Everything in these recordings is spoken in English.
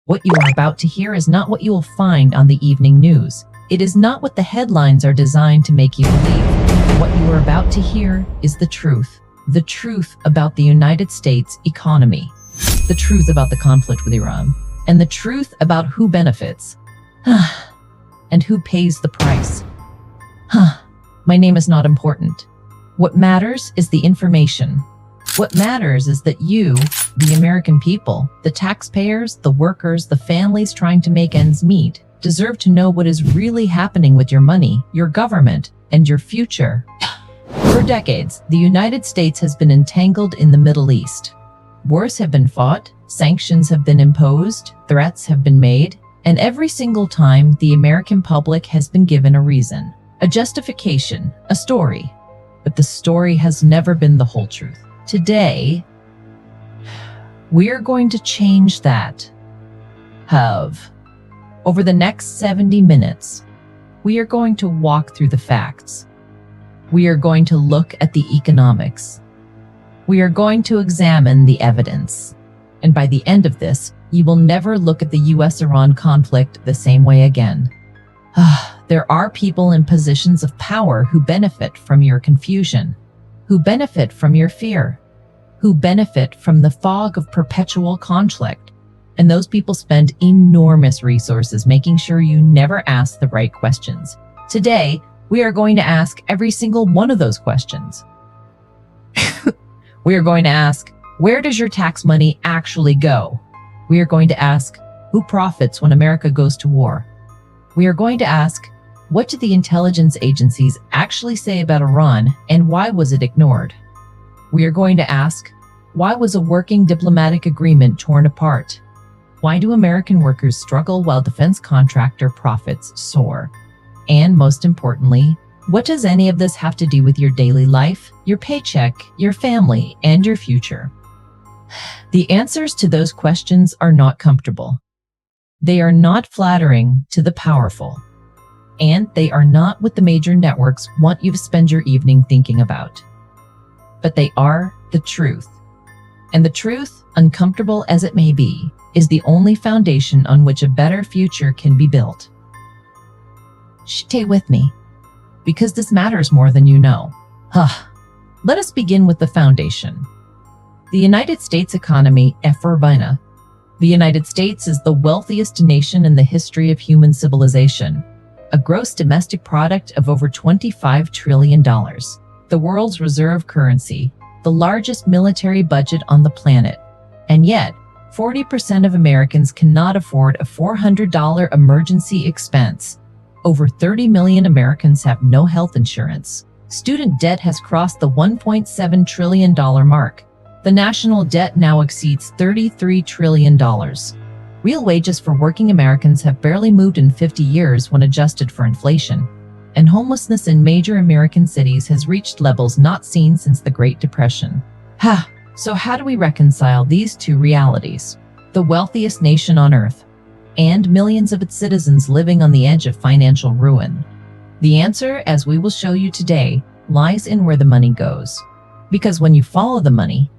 What you are about to hear is not what you will find on the evening news. It is not what the headlines are designed to make you believe. What you are about to hear is the truth. The truth about the United States economy. The truth about the conflict with Iran. And the truth about who benefits. And who pays the price. My name is not important. What matters is the information. What matters is that you, the American people, the taxpayers, the workers, the families trying to make ends meet, deserve to know what is really happening with your money, your government, and your future. For decades, the United States has been entangled in the Middle East. Wars have been fought, sanctions have been imposed, threats have been made, and every single time the American public has been given a reason, a justification, a story. But the story has never been the whole truth. Today, we are going to change that. Over the next 70 minutes, we are going to walk through the facts. We are going to look at the economics. We are going to examine the evidence. And by the end of this, you will never look at the US-Iran conflict the same way again. There are people in positions of power who benefit from your confusion, who benefit from your fear, who benefit from the fog of perpetual conflict. And those people spend enormous resources making sure you never ask the right questions. Today, we are going to ask every single one of those questions. We are going to ask, where does your tax money actually go? We are going to ask, who profits when America goes to war? We are going to ask, what do the intelligence agencies actually say about Iran and why was it ignored? We are going to ask, why was a working diplomatic agreement torn apart? Why do American workers struggle while defense contractor profits soar? And most importantly, what does any of this have to do with your daily life, your paycheck, your family, and your future? The answers to those questions are not comfortable. They are not flattering to the powerful. And they are not what the major networks want you to spend your evening thinking about. But they are the truth. And the truth, uncomfortable as it may be, is the only foundation on which a better future can be built. Stay with me, because this matters more than you know. Let us begin with the foundation. The United States economy, The United States is the wealthiest nation in the history of human civilization. A gross domestic product of over $25 trillion. The world's reserve currency, the largest military budget on the planet. And yet, 40% of Americans cannot afford a $400 emergency expense. Over 30 million Americans have no health insurance. Student debt has crossed the $1.7 trillion mark. The national debt now exceeds $33 trillion. Real wages for working Americans have barely moved in 50 years when adjusted for inflation. And homelessness in major American cities has reached levels not seen since the Great Depression. So how do we reconcile these two realities? The wealthiest nation on earth, and millions of its citizens living on the edge of financial ruin. The answer, as we will show you today, lies in where the money goes. Because when you follow the money,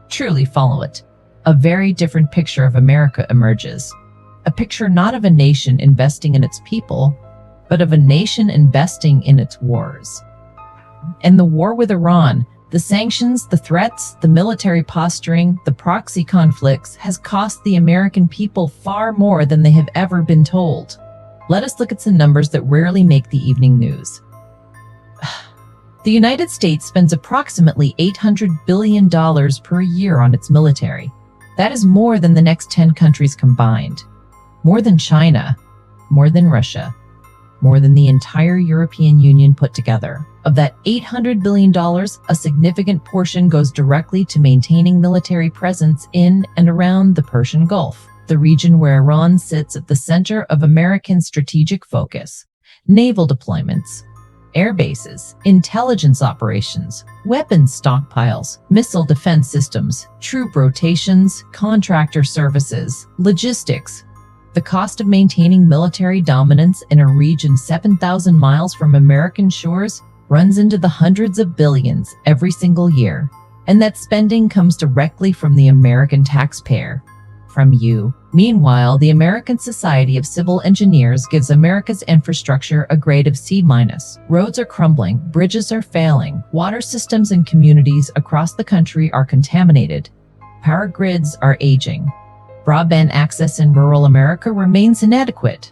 truly follow it, a very different picture of America emerges. A picture not of a nation investing in its people, but of a nation investing in its wars. And the war with Iran, the sanctions, the threats, the military posturing, the proxy conflicts has cost the American people far more than they have ever been told. Let us look at some numbers that rarely make the evening news. The United States spends approximately $800 billion per year on its military. That is more than the next 10 countries combined. More than China, more than Russia, more than the entire European Union put together. Of that $800 billion, a significant portion goes directly to maintaining military presence in and around the Persian Gulf, the region where Iran sits at the center of American strategic focus. Naval deployments, air bases, intelligence operations, weapons stockpiles, missile defense systems, troop rotations, contractor services, logistics. The cost of maintaining military dominance in a region 7,000 miles from American shores runs into the hundreds of billions every single year. And that spending comes directly from the American taxpayer. from you. Meanwhile, the American Society of Civil Engineers gives America's infrastructure a grade of C-. Roads are crumbling, bridges are failing, water systems and communities across the country are contaminated, power grids are aging, broadband access in rural America remains inadequate.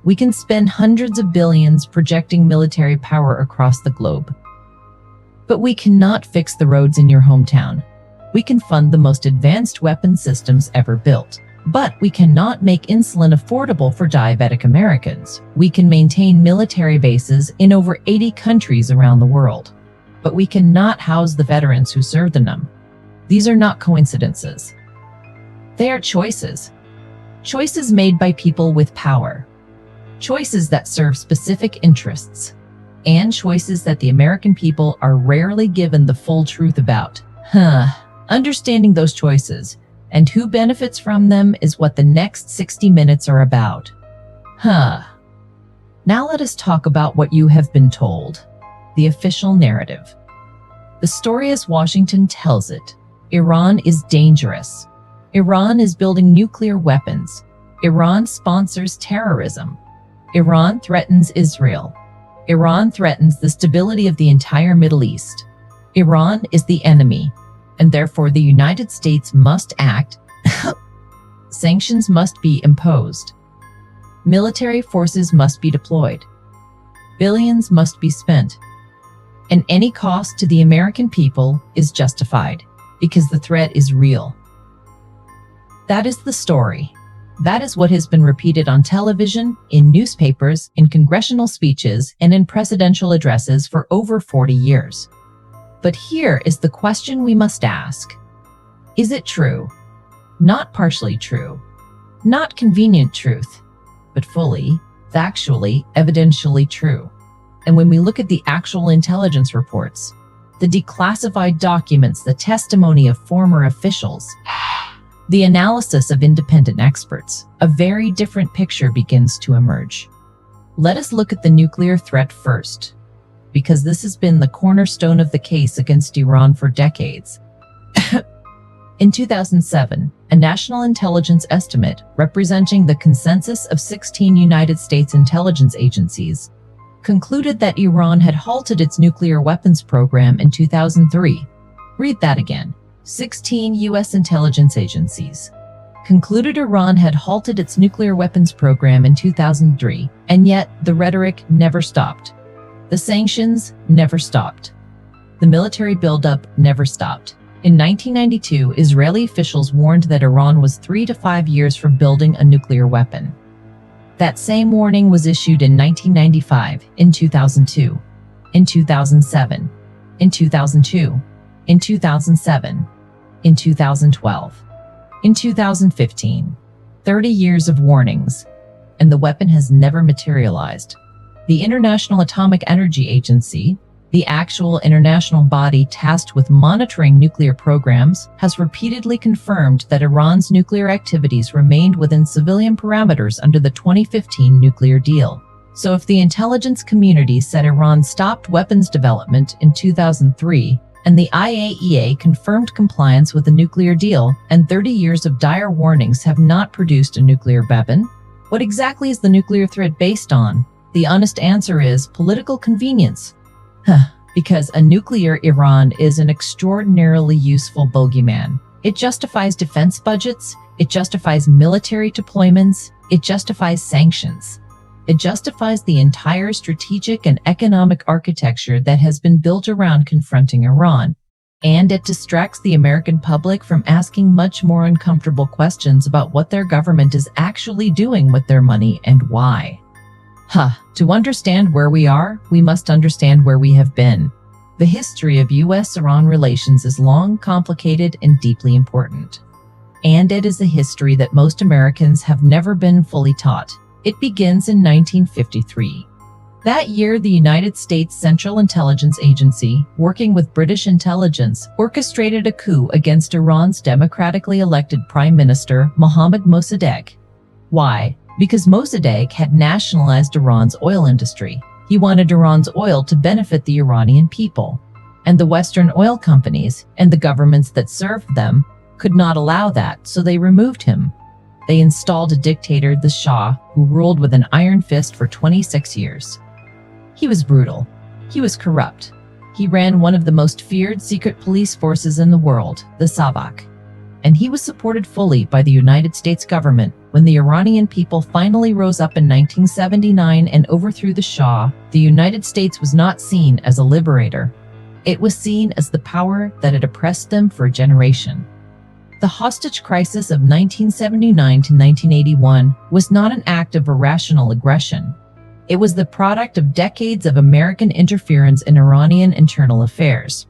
We can spend hundreds of billions projecting military power across the globe, but we cannot fix the roads in your hometown. We can fund the most advanced weapon systems ever built, but we cannot make insulin affordable for diabetic Americans. We can maintain military bases in over 80 countries around the world, but we cannot house the veterans who served in them. These are not coincidences. They are choices. Choices made by people with power. Choices that serve specific interests. And choices that the American people are rarely given the full truth about. Understanding those choices and who benefits from them is what the next 60 minutes are about. Now let us talk about what you have been told. The official narrative. The story as Washington tells it. Iran is dangerous. Iran is building nuclear weapons. Iran sponsors terrorism. Iran threatens Israel. Iran threatens the stability of the entire Middle East. Iran is the enemy, and therefore the United States must act. Sanctions must be imposed. Military forces must be deployed. Billions must be spent. And any cost to the American people is justified, because the threat is real. That is the story. That is what has been repeated on television, in newspapers, in congressional speeches, and in presidential addresses for over 40 years. But here is the question we must ask. Is it true? Not partially true. Not convenient truth, but fully, factually, evidentially true. And when we look at the actual intelligence reports, the declassified documents, the testimony of former officials, the analysis of independent experts, a very different picture begins to emerge. Let us look at the nuclear threat first, because this has been the cornerstone of the case against Iran for decades. In 2007, a national intelligence estimate representing the consensus of 16 United States intelligence agencies concluded that Iran had halted its nuclear weapons program in 2003. Read that again. 16 U.S. intelligence agencies concluded Iran had halted its nuclear weapons program in 2003, and yet the rhetoric never stopped. The sanctions never stopped. The military buildup never stopped. In 1992, Israeli officials warned that Iran was 3 to 5 years from building a nuclear weapon. That same warning was issued in 1995, in 2002, in 2007, in 2002, in 2007, in 2012, in 2015. 30 years of warnings, and the weapon has never materialized. The International Atomic Energy Agency, the actual international body tasked with monitoring nuclear programs, has repeatedly confirmed that Iran's nuclear activities remained within civilian parameters under the 2015 nuclear deal. So if the intelligence community said Iran stopped weapons development in 2003, and the IAEA confirmed compliance with the nuclear deal, and 30 years of dire warnings have not produced a nuclear weapon, what exactly is the nuclear threat based on? The honest answer is political convenience. Because a nuclear Iran is an extraordinarily useful bogeyman. It justifies defense budgets, it justifies military deployments, it justifies sanctions. It justifies the entire strategic and economic architecture that has been built around confronting Iran. And it distracts the American public from asking much more uncomfortable questions about what their government is actually doing with their money and why. To understand where we are, we must understand where we have been. The history of U.S.-Iran relations is long, complicated, and deeply important. And it is a history that most Americans have never been fully taught. It begins in 1953. That year, the United States Central Intelligence Agency, working with British intelligence, orchestrated a coup against Iran's democratically elected Prime Minister, Mohammad Mossadegh. Why? Because Mossadegh had nationalized Iran's oil industry. He wanted Iran's oil to benefit the Iranian people, and the Western oil companies, and the governments that served them, could not allow that, so they removed him. They installed a dictator, the Shah, who ruled with an iron fist for 26 years. He was brutal. He was corrupt. He ran one of the most feared secret police forces in the world, the Savak. And he was supported fully by the United States government. When the Iranian people finally rose up in 1979 and overthrew the Shah, the United States was not seen as a liberator. It was seen as the power that had oppressed them for a generation. The hostage crisis of 1979 to 1981 was not an act of irrational aggression. It was the product of decades of American interference in Iranian internal affairs.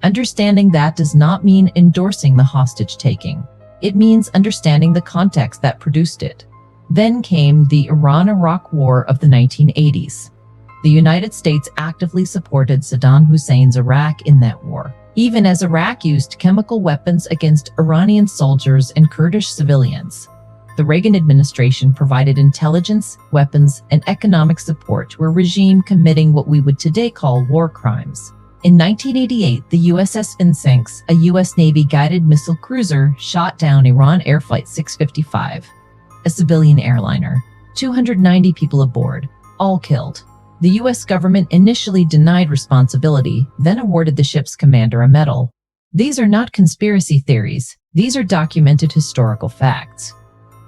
Understanding that does not mean endorsing the hostage-taking. It means understanding the context that produced it. Then came the Iran-Iraq War of the 1980s. The United States actively supported Saddam Hussein's Iraq in that war, even as Iraq used chemical weapons against Iranian soldiers and Kurdish civilians. The Reagan administration provided intelligence, weapons, and economic support to a regime committing what we would today call war crimes. In 1988, the USS Vincennes, a U.S. Navy-guided missile cruiser, shot down Iran Air Flight 655, a civilian airliner. 290 people aboard, all killed. The U.S. government initially denied responsibility, then awarded the ship's commander a medal. These are not conspiracy theories. These are documented historical facts.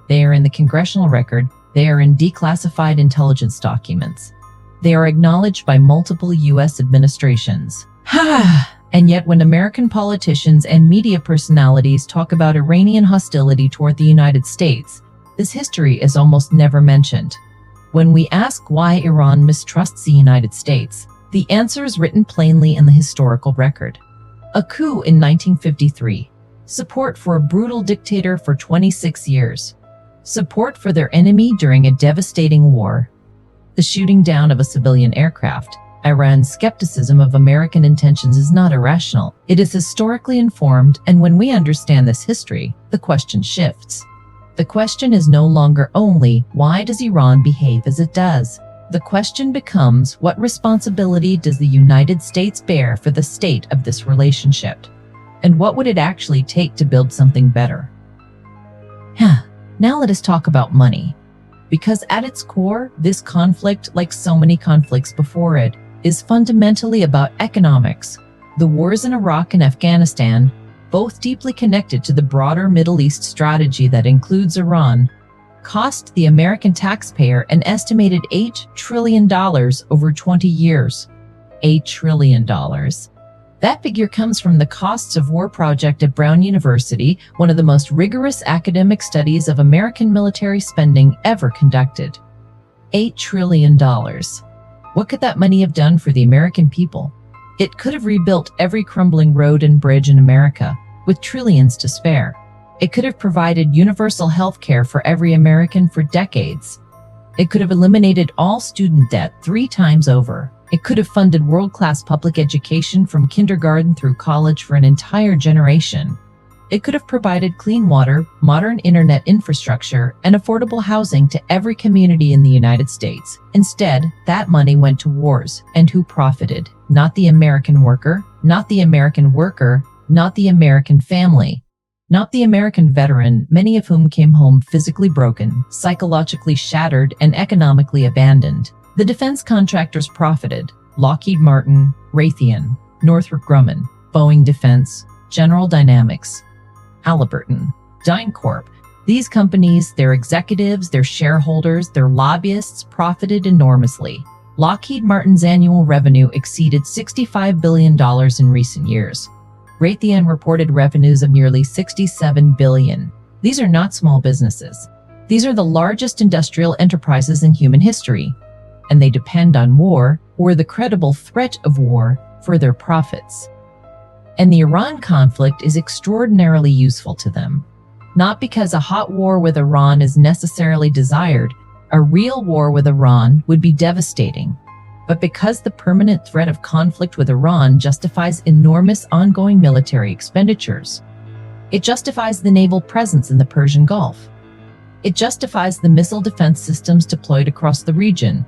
They are in the congressional record. They are in declassified intelligence documents. They are acknowledged by multiple U.S. administrations. And yet when American politicians and media personalities talk about Iranian hostility toward the United States, this history is almost never mentioned. When we ask why Iran mistrusts the United States, the answer is written plainly in the historical record. A coup in 1953. Support for a brutal dictator for 26 years. Support for their enemy during a devastating war. The shooting down of a civilian aircraft. Iran's skepticism of American intentions is not irrational. It is historically informed, and when we understand this history, the question shifts. The question is no longer only, why does Iran behave as it does? The question becomes, what responsibility does the United States bear for the state of this relationship? And what would it actually take to build something better? Now let us talk about money. Because at its core, this conflict, like so many conflicts before it, is fundamentally about economics. The wars in Iraq and Afghanistan, both deeply connected to the broader Middle East strategy that includes Iran, cost the American taxpayer an estimated $8 trillion over 20 years. $8 trillion. That figure comes from the Costs of War project at Brown University, one of the most rigorous academic studies of American military spending ever conducted. $8 trillion. What could that money have done for the American people? It could have rebuilt every crumbling road and bridge in America, with trillions to spare. It could have provided universal health care for every American for decades. It could have eliminated all student debt 3 times over. It could have funded world-class public education from kindergarten through college for an entire generation. It could have provided clean water, modern internet infrastructure, and affordable housing to every community in the United States. Instead, that money went to wars. And who profited? Not the American worker, not the American worker, not the American family, not the American veteran, many of whom came home physically broken, psychologically shattered, and economically abandoned. The defense contractors profited: Lockheed Martin, Raytheon, Northrop Grumman, Boeing Defense, General Dynamics, Halliburton, DynCorp. These companies, their executives, their shareholders, their lobbyists profited enormously. Lockheed Martin's annual revenue exceeded $65 billion in recent years. Raytheon reported revenues of nearly $67 billion. These are not small businesses. These are the largest industrial enterprises in human history, and they depend on war, or the credible threat of war, for their profits. And the Iran conflict is extraordinarily useful to them. Not because a hot war with Iran is necessarily desired, a real war with Iran would be devastating, but because the permanent threat of conflict with Iran justifies enormous ongoing military expenditures. It justifies the naval presence in the Persian Gulf. It justifies the missile defense systems deployed across the region.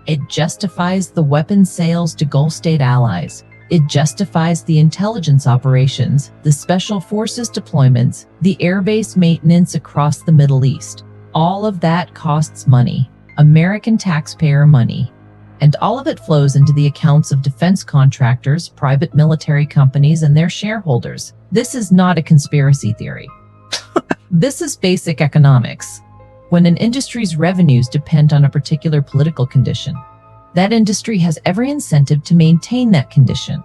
It justifies the weapons sales to Gulf state allies. It justifies the intelligence operations, the special forces deployments, the airbase maintenance across the Middle East. All of that costs money, American taxpayer money. And all of it flows into the accounts of defense contractors, private military companies, and their shareholders. This is not a conspiracy theory. This is basic economics. When an industry's revenues depend on a particular political condition, that industry has every incentive to maintain that condition.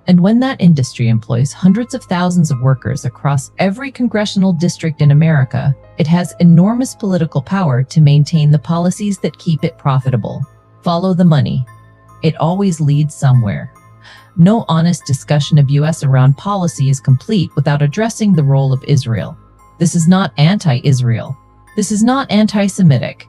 And when that industry employs hundreds of thousands of workers across every congressional district in America, it has enormous political power to maintain the policies that keep it profitable. Follow the money. It always leads somewhere. No honest discussion of US-Iran policy is complete without addressing the role of Israel. This is not anti-Israel. This is not anti-Semitic.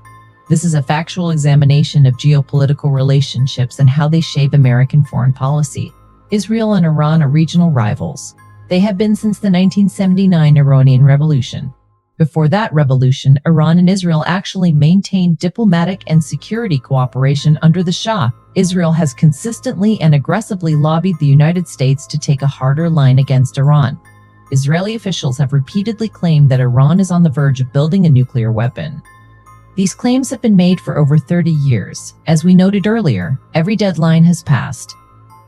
This is a factual examination of geopolitical relationships and how they shape American foreign policy. Israel and Iran are regional rivals. They have been since the 1979 Iranian Revolution. Before that revolution, Iran and Israel actually maintained diplomatic and security cooperation under the Shah. Israel has consistently and aggressively lobbied the United States to take a harder line against Iran. Israeli officials have repeatedly claimed that Iran is on the verge of building a nuclear weapon. These claims have been made for over 30 years. As we noted earlier, every deadline has passed.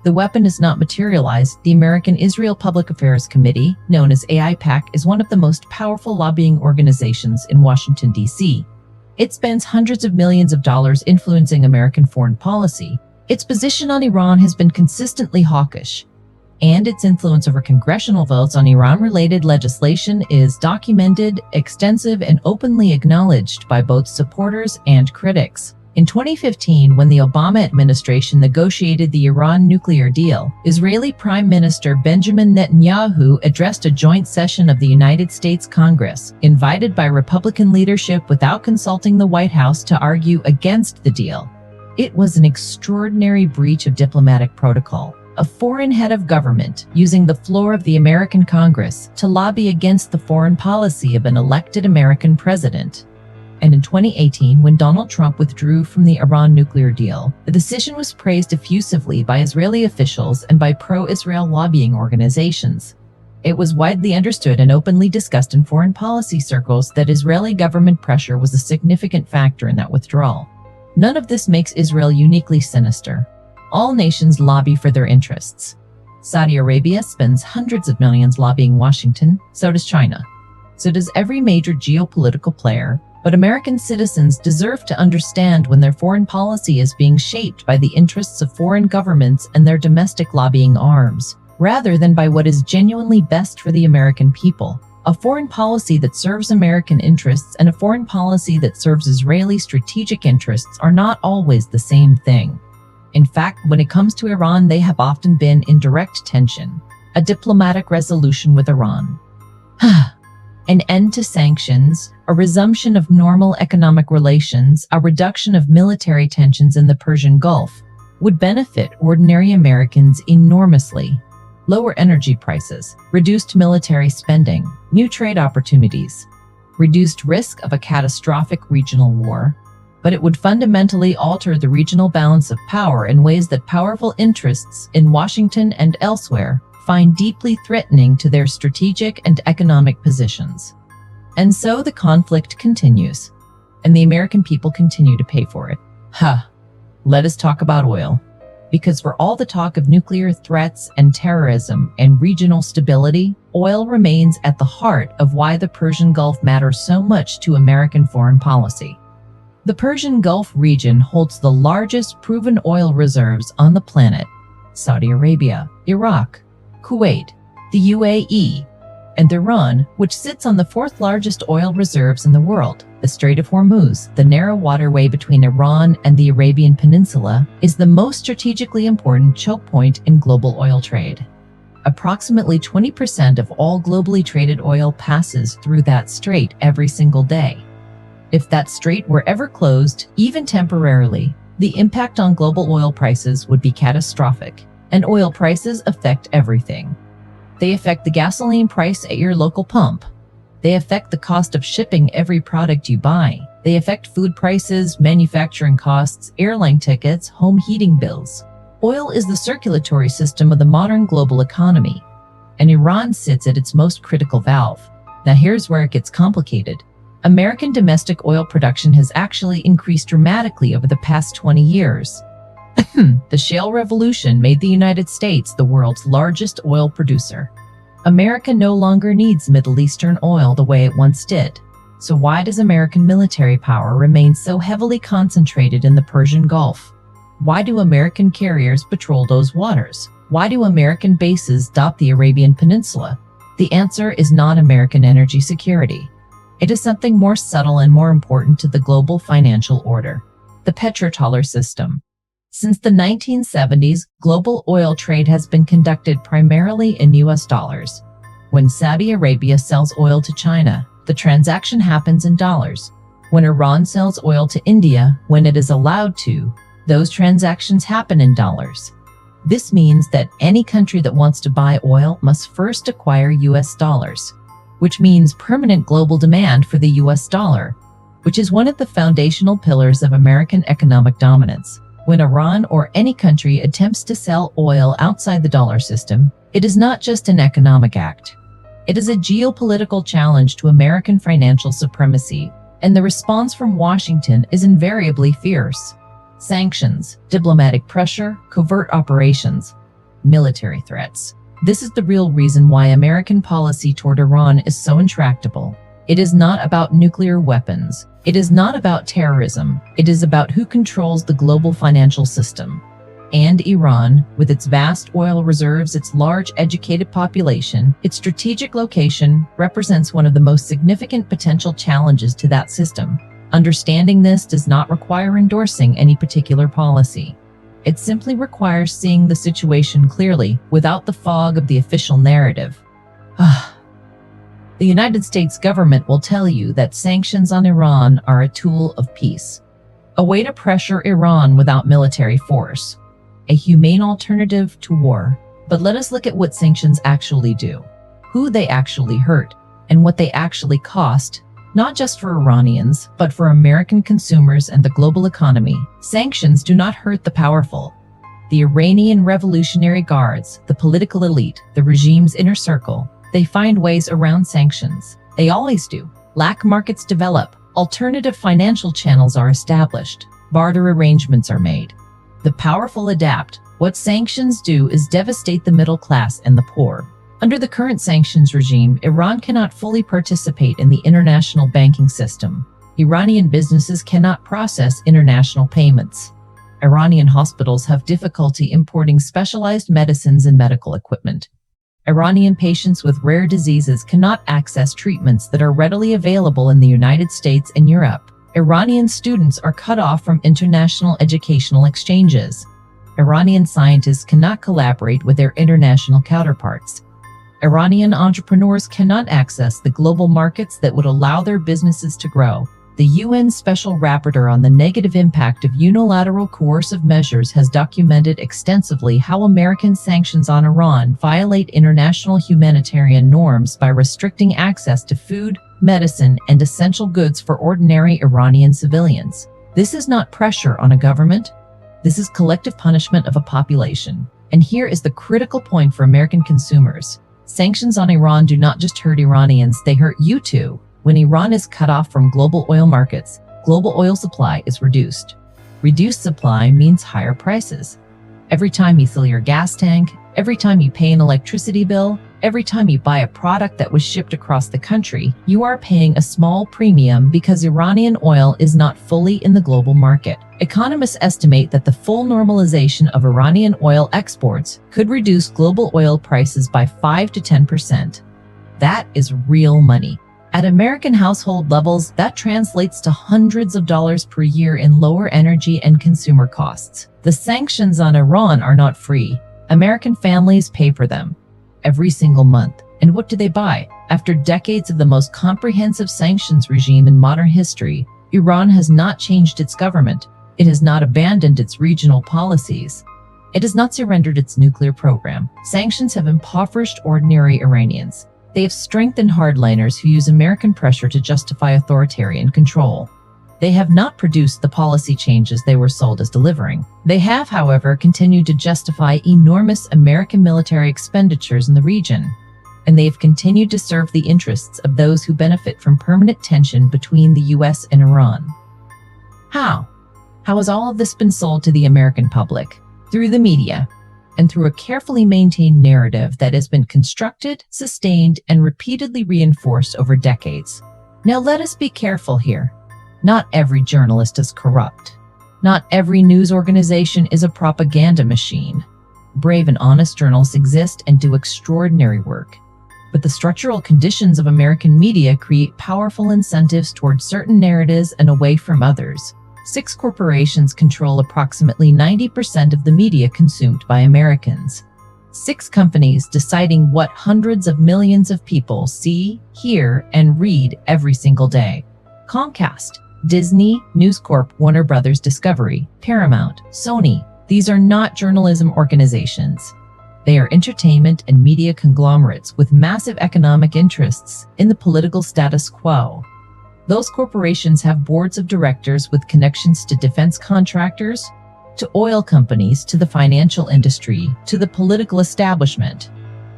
The weapon is not materialized. The American Israel Public Affairs Committee, known as AIPAC, is one of the most powerful lobbying organizations in Washington, D.C. It spends hundreds of millions of dollars influencing American foreign policy. Its position on Iran has been consistently hawkish, and its influence over congressional votes on Iran-related legislation is documented, extensive, and openly acknowledged by both supporters and critics. In 2015, when the Obama administration negotiated the Iran nuclear deal, Israeli Prime Minister Benjamin Netanyahu addressed a joint session of the United States Congress, invited by Republican leadership without consulting the White House to argue against the deal. It was an extraordinary breach of diplomatic protocol. A foreign head of government using the floor of the American Congress to lobby against the foreign policy of an elected American president. And in 2018, when Donald Trump withdrew from the Iran nuclear deal, the decision was praised effusively by Israeli officials and by pro-Israel lobbying organizations. It was widely understood and openly discussed in foreign policy circles that Israeli government pressure was a significant factor in that withdrawal. None of this makes Israel uniquely sinister. All nations lobby for their interests. Saudi Arabia spends hundreds of millions lobbying Washington, so does China. So does every major geopolitical player, but American citizens deserve to understand when their foreign policy is being shaped by the interests of foreign governments and their domestic lobbying arms, rather than by what is genuinely best for the American people. A foreign policy that serves American interests and a foreign policy that serves Israeli strategic interests are not always the same thing. In fact, when it comes to Iran, they have often been in direct tension. A diplomatic resolution with Iran. An end to sanctions, a resumption of normal economic relations, a reduction of military tensions in the Persian Gulf would benefit ordinary Americans enormously. Lower energy prices, reduced military spending, new trade opportunities, reduced risk of a catastrophic regional war. But it would fundamentally alter the regional balance of power in ways that powerful interests in Washington and elsewhere find deeply threatening to their strategic and economic positions. And so the conflict continues, and the American people continue to pay for it. Let us talk about oil. Because for all the talk of nuclear threats and terrorism and regional stability, oil remains at the heart of why the Persian Gulf matters so much to American foreign policy. The Persian Gulf region holds the largest proven oil reserves on the planet. Saudi Arabia, Iraq, Kuwait, the UAE, and Iran, which sits on the fourth largest oil reserves in the world. The Strait of Hormuz, the narrow waterway between Iran and the Arabian Peninsula, is the most strategically important choke point in global oil trade. Approximately 20% of all globally traded oil passes through that strait every single day. If that strait were ever closed, even temporarily, the impact on global oil prices would be catastrophic. And oil prices affect everything. They affect the gasoline price at your local pump. They affect the cost of shipping every product you buy. They affect food prices, manufacturing costs, airline tickets, home heating bills. Oil is the circulatory system of the modern global economy, and Iran sits at its most critical valve. Now here's where it gets complicated. American domestic oil production has actually increased dramatically over the past 20 years. The shale revolution made the United States the world's largest oil producer. America no longer needs Middle Eastern oil the way it once did. So why does American military power remain so heavily concentrated in the Persian Gulf? Why do American carriers patrol those waters? Why do American bases dot the Arabian Peninsula? The answer is not American energy security. It is something more subtle and more important to the global financial order: the petrodollar system. Since the 1970s, global oil trade has been conducted primarily in US dollars. When Saudi Arabia sells oil to China, the transaction happens in dollars. When Iran sells oil to India, when it is allowed to, those transactions happen in dollars. This means that any country that wants to buy oil must first acquire US dollars, which means permanent global demand for the US dollar, which is one of the foundational pillars of American economic dominance. When Iran or any country attempts to sell oil outside the dollar system, it is not just an economic act. It is a geopolitical challenge to American financial supremacy, and the response from Washington is invariably fierce. Sanctions, diplomatic pressure, covert operations, military threats. This is the real reason why American policy toward Iran is so intractable. It is not about nuclear weapons. It is not about terrorism. It is about who controls the global financial system. And Iran, with its vast oil reserves, its large educated population, its strategic location, represents one of the most significant potential challenges to that system. Understanding this does not require endorsing any particular policy. It simply requires seeing the situation clearly, without the fog of the official narrative. The United States government will tell you that sanctions on Iran are a tool of peace, a way to pressure Iran without military force, a humane alternative to war. But let us look at what sanctions actually do, who they actually hurt, and what they actually cost, not just for Iranians, but for American consumers and the global economy. Sanctions do not hurt the powerful. The Iranian Revolutionary Guards, the political elite, the regime's inner circle, they find ways around sanctions. They always do. Black markets develop, alternative financial channels are established, barter arrangements are made. The powerful adapt. What sanctions do is devastate the middle class and the poor. Under the current sanctions regime, Iran cannot fully participate in the international banking system. Iranian businesses cannot process international payments. Iranian hospitals have difficulty importing specialized medicines and medical equipment. Iranian patients with rare diseases cannot access treatments that are readily available in the United States and Europe. Iranian students are cut off from international educational exchanges. Iranian scientists cannot collaborate with their international counterparts. Iranian entrepreneurs cannot access the global markets that would allow their businesses to grow. The UN Special Rapporteur on the negative impact of unilateral coercive measures has documented extensively how American sanctions on Iran violate international humanitarian norms by restricting access to food, medicine, and essential goods for ordinary Iranian civilians. This is not pressure on a government. This is collective punishment of a population. And here is the critical point for American consumers. Sanctions on Iran do not just hurt Iranians, they hurt you too. When Iran is cut off from global oil markets, global oil supply is reduced. Reduced supply means higher prices. Every time you fill your gas tank, every time you pay an electricity bill, every time you buy a product that was shipped across the country, you are paying a small premium because Iranian oil is not fully in the global market. Economists estimate that the full normalization of Iranian oil exports could reduce global oil prices by 5 to 10%. That is real money. At American household levels, that translates to hundreds of dollars per year in lower energy and consumer costs. The sanctions on Iran are not free. American families pay for them every single month. And what do they buy? After decades of the most comprehensive sanctions regime in modern history, Iran has not changed its government. It has not abandoned its regional policies. It has not surrendered its nuclear program. Sanctions have impoverished ordinary Iranians. They have strengthened hardliners who use American pressure to justify authoritarian control. They have not produced the policy changes they were sold as delivering. They have, however, continued to justify enormous American military expenditures in the region, and they have continued to serve the interests of those who benefit from permanent tension between the US and Iran. How? How has all of this been sold to the American public? Through the media, and through a carefully maintained narrative that has been constructed, sustained, and repeatedly reinforced over decades. Now let us be careful here. Not every journalist is corrupt. Not every news organization is a propaganda machine. Brave and honest journalists exist and do extraordinary work. But the structural conditions of American media create powerful incentives towards certain narratives and away from others. 6 corporations control approximately 90% of the media consumed by Americans. 6 companies deciding what hundreds of millions of people see, hear, and read every single day. Comcast, Disney, News Corp, Warner Brothers Discovery, Paramount, Sony. These are not journalism organizations. They are entertainment and media conglomerates with massive economic interests in the political status quo. Those corporations have boards of directors with connections to defense contractors, to oil companies, to the financial industry, to the political establishment.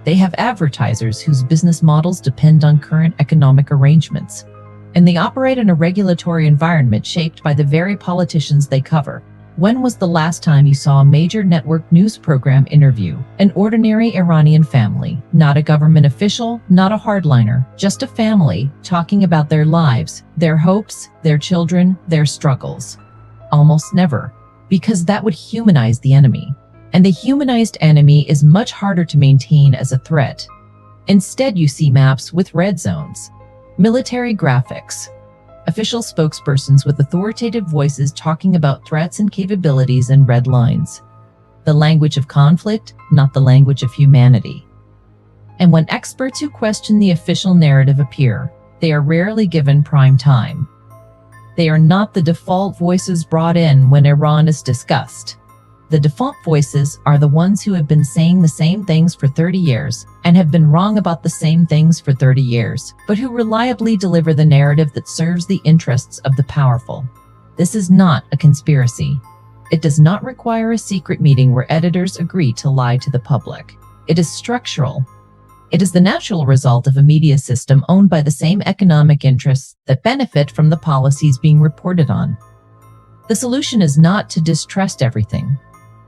They have advertisers whose business models depend on current economic arrangements. And they operate in a regulatory environment shaped by the very politicians they cover. When was the last time you saw a major network news program interview an ordinary Iranian family, not a government official, not a hardliner, just a family talking about their lives, their hopes, their children, their struggles? Almost never, because that would humanize the enemy. And the humanized enemy is much harder to maintain as a threat. Instead, you see maps with red zones, military graphics, official spokespersons with authoritative voices talking about threats and capabilities, and red lines. The language of conflict, not the language of humanity. And when experts who question the official narrative appear, they are rarely given prime time. They are not the default voices brought in when Iran is discussed. The default voices are the ones who have been saying the same things for 30 years and have been wrong about the same things for 30 years, but who reliably deliver the narrative that serves the interests of the powerful. This is not a conspiracy. It does not require a secret meeting where editors agree to lie to the public. It is structural. It is the natural result of a media system owned by the same economic interests that benefit from the policies being reported on. The solution is not to distrust everything.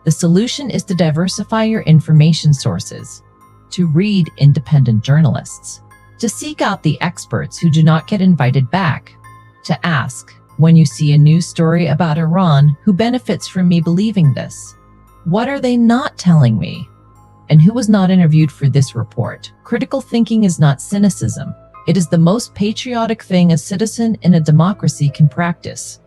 The solution is to diversify your information sources, to read independent journalists, to seek out the experts who do not get invited back, to ask, when you see a news story about Iran, who benefits from me believing this? What are they not telling me? And who was not interviewed for this report? Critical thinking is not cynicism. It is the most patriotic thing a citizen in a democracy can practice.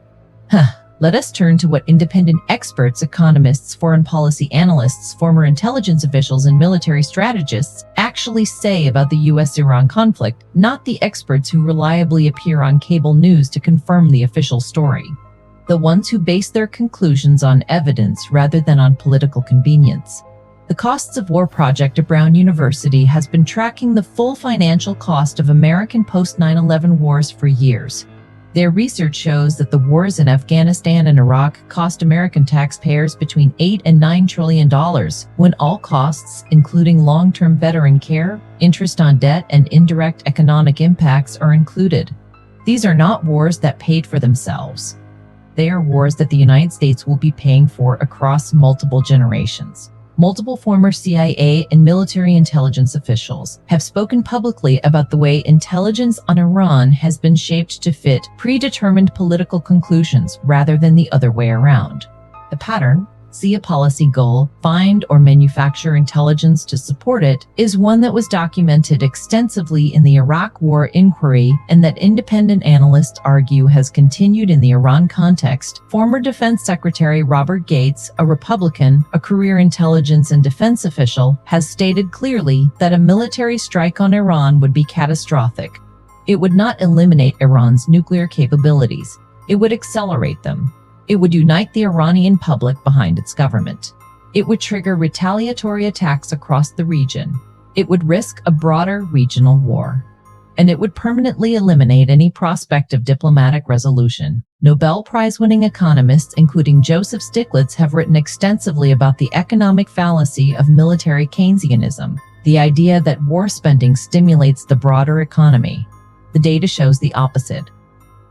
Let us turn to what independent experts, economists, foreign policy analysts, former intelligence officials, and military strategists actually say about the US-Iran conflict, not the experts who reliably appear on cable news to confirm the official story. The ones who base their conclusions on evidence rather than on political convenience. The Costs of War Project at Brown University has been tracking the full financial cost of American post-9/11 wars for years. Their research shows that the wars in Afghanistan and Iraq cost American taxpayers between $8 and $9 trillion, when all costs, including long-term veteran care, interest on debt, and indirect economic impacts, are included. These are not wars that paid for themselves. They are wars that the United States will be paying for across multiple generations. Multiple former CIA and military intelligence officials have spoken publicly about the way intelligence on Iran has been shaped to fit predetermined political conclusions rather than the other way around. The pattern, see a policy goal, find or manufacture intelligence to support it, is one that was documented extensively in the Iraq War inquiry and that independent analysts argue has continued in the Iran context. Former Defense Secretary Robert Gates, a Republican, a career intelligence and defense official, has stated clearly that a military strike on Iran would be catastrophic. It would not eliminate Iran's nuclear capabilities. It would accelerate them. It would unite the Iranian public behind its government. It would trigger retaliatory attacks across the region. It would risk a broader regional war. and it would permanently eliminate any prospect of diplomatic resolution. Nobel Prize-winning economists, including Joseph Stiglitz, have written extensively about the economic fallacy of military Keynesianism, the idea that war spending stimulates the broader economy. The data shows the opposite.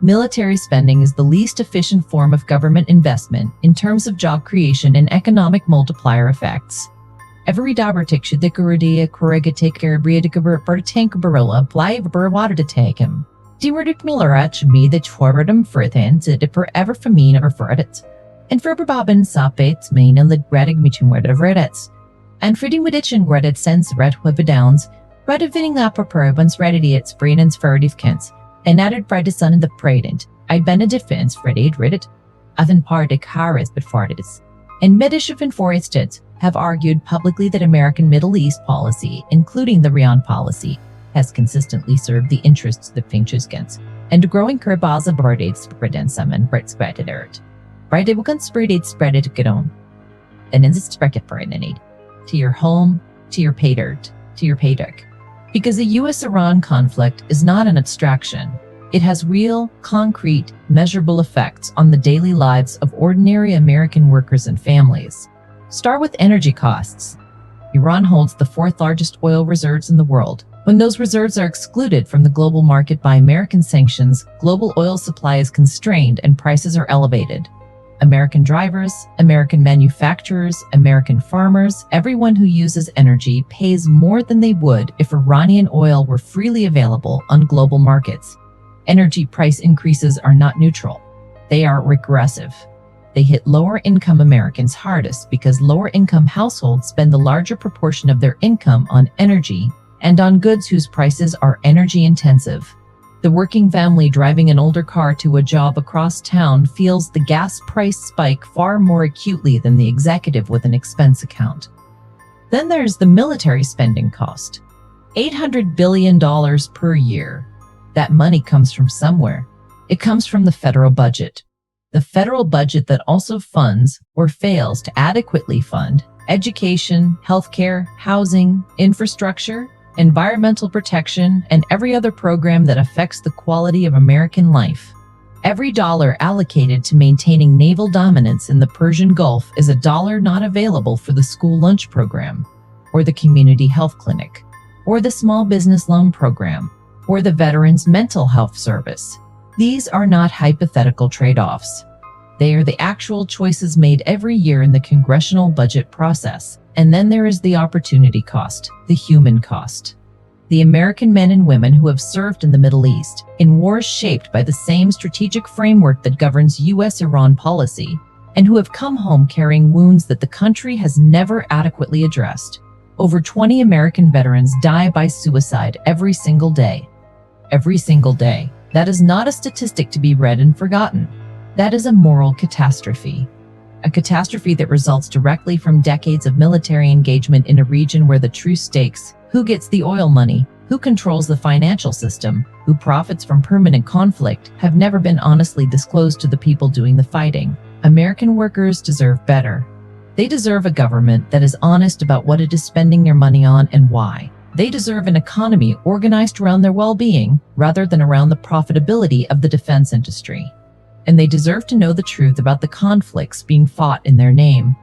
Military spending is the least efficient form of government investment in terms of job creation and economic multiplier effects. Every dabertik shidikurudia korrigatikar briadikabertankabarilla blyverwatertakem. Diwerdik millerach me the chwarradum frithans it per ever famine over furdits. And ferberbabin sapets main and the gredig mitumward of reddits. And fridding widitchen reddit sense red downs, red of vinning lapper pervans reddity its brain and sferdiv kents. And added bright sun in the pradent, I benedifens Fredid Reddit, Athen partic haris but fartis. And Medish and Forested have argued publicly that American Middle East policy, including the Rian policy, has consistently served the interests of the Finchusgens, and growing Kerbaza Bardade Spredensum and Brett Spredidert. Bridebukan Spredade Spreaded Gedon. And in this sprecket for need to your home, to your pay dirt, to your pay dirt. Because the US-Iran conflict is not an abstraction. It has real, concrete, measurable effects on the daily lives of ordinary American workers and families. Start with energy costs. Iran holds the fourth largest oil reserves in the world. When those reserves are excluded from the global market by American sanctions, global oil supply is constrained and prices are elevated. American drivers, American manufacturers, American farmers, everyone who uses energy pays more than they would if Iranian oil were freely available on global markets. Energy price increases are not neutral. They are regressive. They hit lower-income Americans hardest because lower-income households spend the larger proportion of their income on energy and on goods whose prices are energy-intensive. The working family driving an older car to a job across town feels the gas price spike far more acutely than the executive with an expense account. Then there's the military spending cost. $800 billion per year. That money comes from somewhere. It comes from the federal budget. The federal budget that also funds, or fails to adequately fund, education, healthcare, housing, infrastructure, environmental protection, and every other program that affects the quality of American life. Every dollar allocated to maintaining naval dominance in the Persian Gulf is a dollar not available for the school lunch program, or the community health clinic, or the small business loan program, or the veterans' mental health service. These are not hypothetical trade-offs. They are the actual choices made every year in the congressional budget process. And then there is the opportunity cost, the human cost. The American men and women who have served in the Middle East, in wars shaped by the same strategic framework that governs US-Iran policy, and who have come home carrying wounds that the country has never adequately addressed. Over 20 American veterans die by suicide every single day. Every single day. That is not a statistic to be read and forgotten. That is a moral catastrophe. A catastrophe that results directly from decades of military engagement in a region where the true stakes, who gets the oil money, who controls the financial system, who profits from permanent conflict, have never been honestly disclosed to the people doing the fighting. American workers deserve better. They deserve a government that is honest about what it is spending their money on and why. They deserve an economy organized around their well-being rather than around the profitability of the defense industry. And they deserve to know the truth about the conflicts being fought in their name.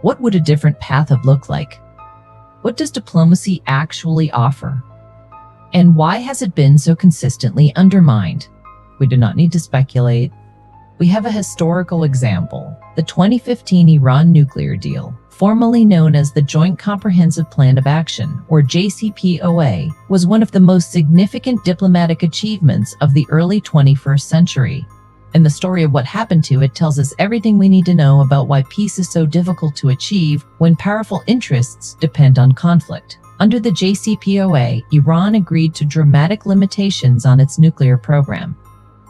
What would a different path have looked like? What does diplomacy actually offer? And why has it been so consistently undermined? We do not need to speculate. We have a historical example, the 2015 Iran nuclear deal, formerly known as the Joint Comprehensive Plan of Action, or JCPOA, was one of the most significant diplomatic achievements of the early 21st century. And the story of what happened to it tells us everything we need to know about why peace is so difficult to achieve when powerful interests depend on conflict. Under the JCPOA, Iran agreed to dramatic limitations on its nuclear program.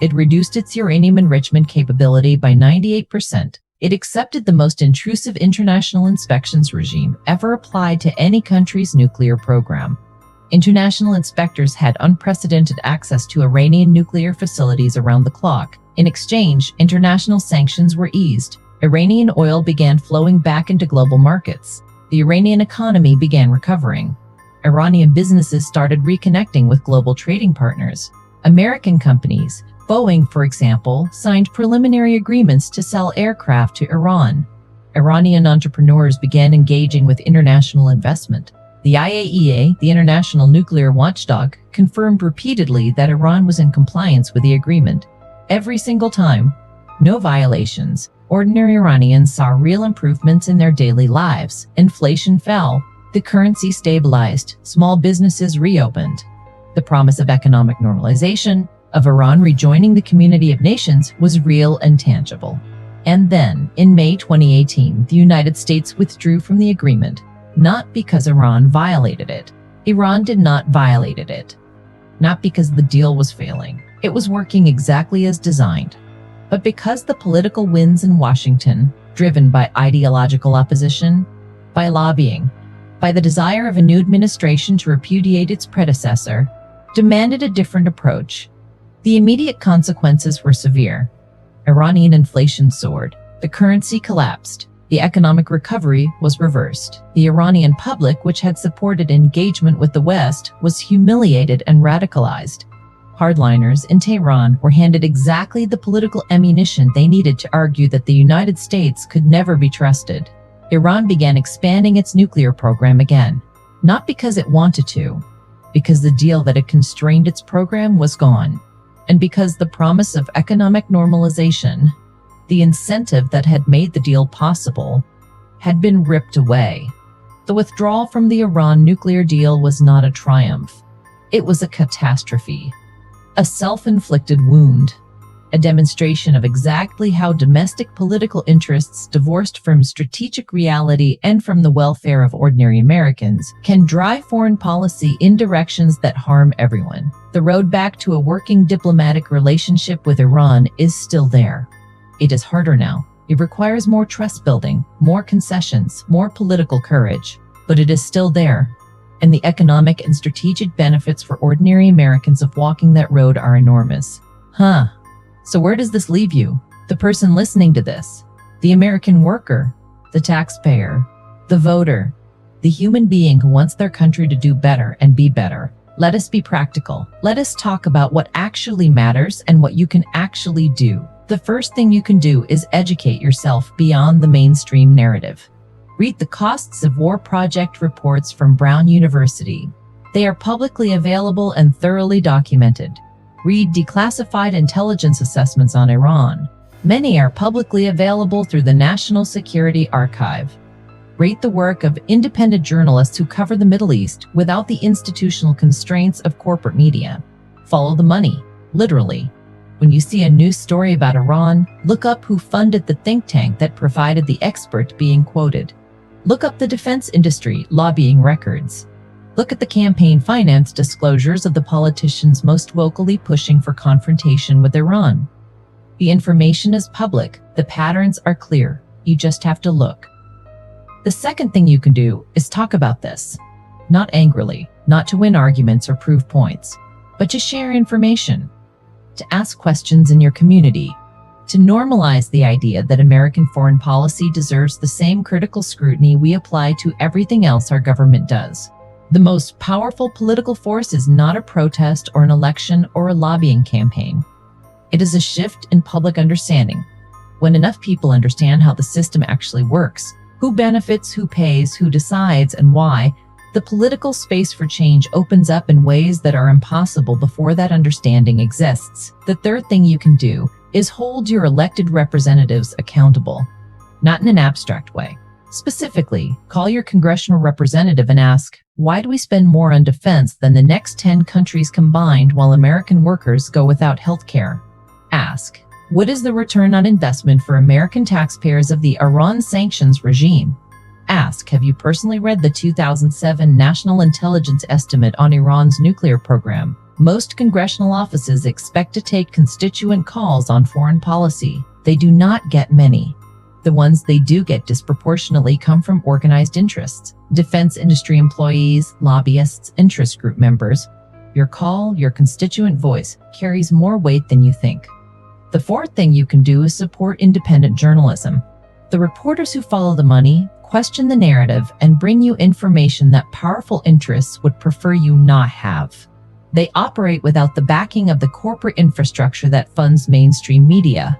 It reduced its uranium enrichment capability by 98%. It accepted the most intrusive international inspections regime ever applied to any country's nuclear program. International inspectors had unprecedented access to Iranian nuclear facilities around the clock. In exchange, international sanctions were eased. Iranian oil began flowing back into global markets. The Iranian economy began recovering. Iranian businesses started reconnecting with global trading partners. American companies, Boeing, for example, signed preliminary agreements to sell aircraft to Iran. Iranian entrepreneurs began engaging with international investment. The IAEA, the International Nuclear Watchdog, confirmed repeatedly that Iran was in compliance with the agreement. Every single time. No violations. Ordinary Iranians saw real improvements in their daily lives. Inflation fell. The currency stabilized. Small businesses reopened. The promise of economic normalization, of Iran rejoining the community of nations, was real and tangible. And then, in May 2018, the United States withdrew from the agreement, not because Iran violated it. Iran did not violate it. Not because the deal was failing. It was working exactly as designed. But because the political winds in Washington, driven by ideological opposition, by lobbying, by the desire of a new administration to repudiate its predecessor, demanded a different approach. The immediate consequences were severe. Iranian inflation soared. The currency collapsed. The economic recovery was reversed. The Iranian public, which had supported engagement with the West, was humiliated and radicalized. Hardliners in Tehran were handed exactly the political ammunition they needed to argue that the United States could never be trusted. Iran began expanding its nuclear program again, not because it wanted to, because the deal that had constrained its program was gone, and because the promise of economic normalization, the incentive that had made the deal possible, had been ripped away. The withdrawal from the Iran nuclear deal was not a triumph. It was a catastrophe, a self-inflicted wound, a demonstration of exactly how domestic political interests, divorced from strategic reality and from the welfare of ordinary Americans, can drive foreign policy in directions that harm everyone. The road back to a working diplomatic relationship with Iran is still there. It is harder now. It requires more trust building, more concessions, more political courage, but it is still there. And the economic and strategic benefits for ordinary Americans of walking that road are enormous. So where does this leave you? The person listening to this, the American worker, the taxpayer, the voter, the human being who wants their country to do better and be better. Let us be practical. Let us talk about what actually matters and what you can actually do. The first thing you can do is educate yourself beyond the mainstream narrative. Read the Costs of War Project reports from Brown University. They are publicly available and thoroughly documented. Read declassified intelligence assessments on Iran. Many are publicly available through the National Security Archive. Rate the work of independent journalists who cover the Middle East without the institutional constraints of corporate media. Follow the money, literally. When you see a news story about Iran, look up who funded the think tank that provided the expert being quoted. Look up the defense industry lobbying records. Look at the campaign finance disclosures of the politicians most vocally pushing for confrontation with Iran. The information is public. The patterns are clear. You just have to look. The second thing you can do is talk about this. Not angrily, not to win arguments or prove points, but to share information, to ask questions in your community, to normalize the idea that American foreign policy deserves the same critical scrutiny we apply to everything else our government does. The most powerful political force is not a protest or an election or a lobbying campaign. It is a shift in public understanding. When enough people understand how the system actually works, who benefits, who pays, who decides, and why, the political space for change opens up in ways that are impossible before that understanding exists. The third thing you can do is hold your elected representatives accountable, not in an abstract way. Specifically, call your congressional representative and ask, why do we spend more on defense than the next 10 countries combined while American workers go without health care? Ask, what is the return on investment for American taxpayers of the Iran sanctions regime? Ask, have you personally read the 2007 National Intelligence Estimate on Iran's nuclear program? Most congressional offices expect to take constituent calls on foreign policy. They do not get many. The ones they do get disproportionately come from organized interests, defense industry employees, lobbyists, interest group members. Your call, your constituent voice, carries more weight than you think. The fourth thing you can do is support independent journalism. The reporters who follow the money, question the narrative, and bring you information that powerful interests would prefer you not have. They operate without the backing of the corporate infrastructure that funds mainstream media.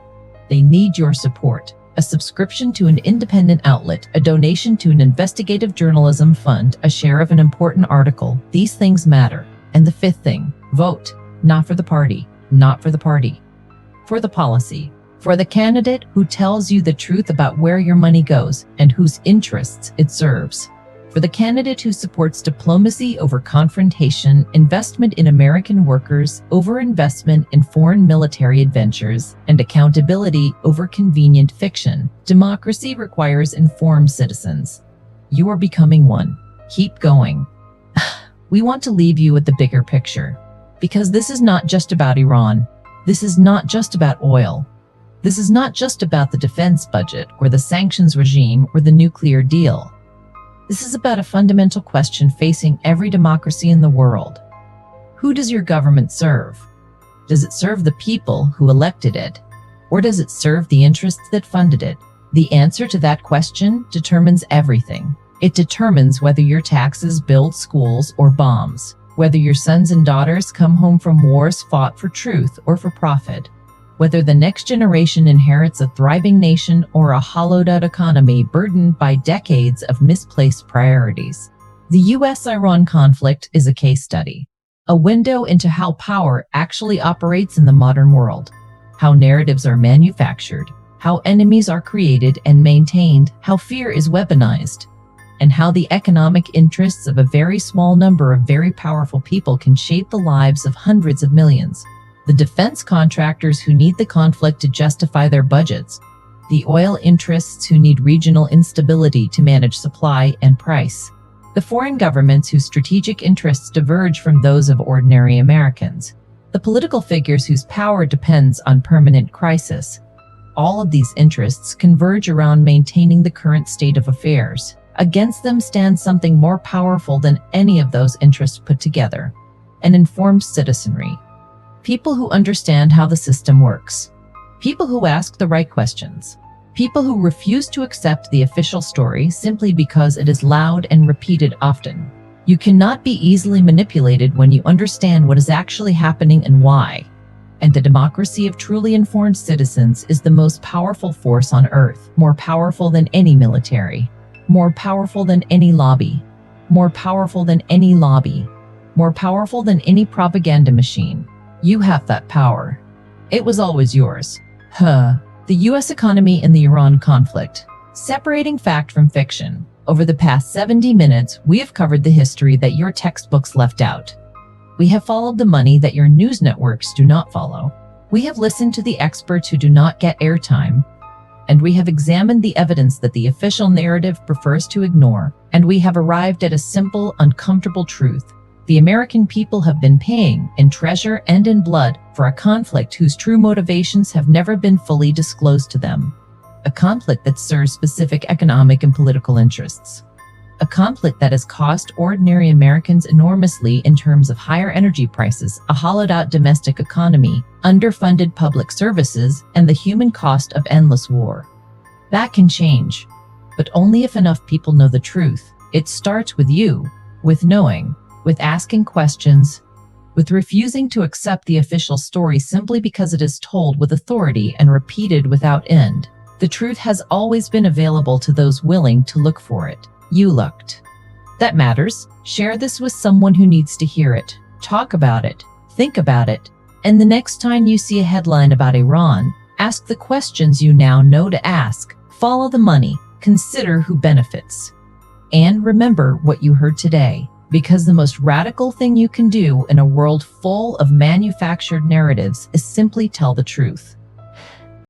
They need your support. A subscription to an independent outlet, a donation to an investigative journalism fund, a share of an important article. These things matter. And the fifth thing, vote. Not for the party. Not for the party. For the policy. For the candidate who tells you the truth about where your money goes and whose interests it serves. For the candidate who supports diplomacy over confrontation, investment in American workers over investment in foreign military adventures, and accountability over convenient fiction. Democracy requires informed citizens. You are becoming one. Keep going. We want to leave you with the bigger picture. Because this is not just about Iran. This is not just about oil. This is not just about the defense budget or the sanctions regime or the nuclear deal. This is about a fundamental question facing every democracy in the world. Who does your government serve? Does it serve the people who elected it? Or does it serve the interests that funded it? The answer to that question determines everything. It determines whether your taxes build schools or bombs, whether your sons and daughters come home from wars fought for truth or for profit, whether the next generation inherits a thriving nation or a hollowed-out economy burdened by decades of misplaced priorities. The US-Iran conflict is a case study, a window into how power actually operates in the modern world, how narratives are manufactured, how enemies are created and maintained, how fear is weaponized, and how the economic interests of a very small number of very powerful people can shape the lives of hundreds of millions. The defense contractors who need the conflict to justify their budgets, the oil interests who need regional instability to manage supply and price, the foreign governments whose strategic interests diverge from those of ordinary Americans, the political figures whose power depends on permanent crisis. All of these interests converge around maintaining the current state of affairs. Against them stands something more powerful than any of those interests put together: an informed citizenry. People who understand how the system works. People who ask the right questions. People who refuse to accept the official story simply because it is loud and repeated often. You cannot be easily manipulated when you understand what is actually happening and why. And the democracy of truly informed citizens is the most powerful force on earth, more powerful than any military, more powerful than any lobby, more powerful than any lobby, more powerful than any propaganda machine. You have that power. It was always yours. The US economy and the Iran conflict. Separating fact from fiction. Over the past 70 minutes, we have covered the history that your textbooks left out. We have followed the money that your news networks do not follow. We have listened to the experts who do not get airtime. And we have examined the evidence that the official narrative prefers to ignore. And we have arrived at a simple, uncomfortable truth. The American people have been paying, in treasure and in blood, for a conflict whose true motivations have never been fully disclosed to them. A conflict that serves specific economic and political interests. A conflict that has cost ordinary Americans enormously in terms of higher energy prices, a hollowed-out domestic economy, underfunded public services, and the human cost of endless war. That can change, but only if enough people know the truth. It starts with you, with knowing, with asking questions, with refusing to accept the official story simply because it is told with authority and repeated without end. The truth has always been available to those willing to look for it. You looked. That matters. Share this with someone who needs to hear it. Talk about it. Think about it. And the next time you see a headline about Iran, ask the questions you now know to ask. Follow the money. Consider who benefits. And remember what you heard today. Because the most radical thing you can do in a world full of manufactured narratives is simply tell the truth.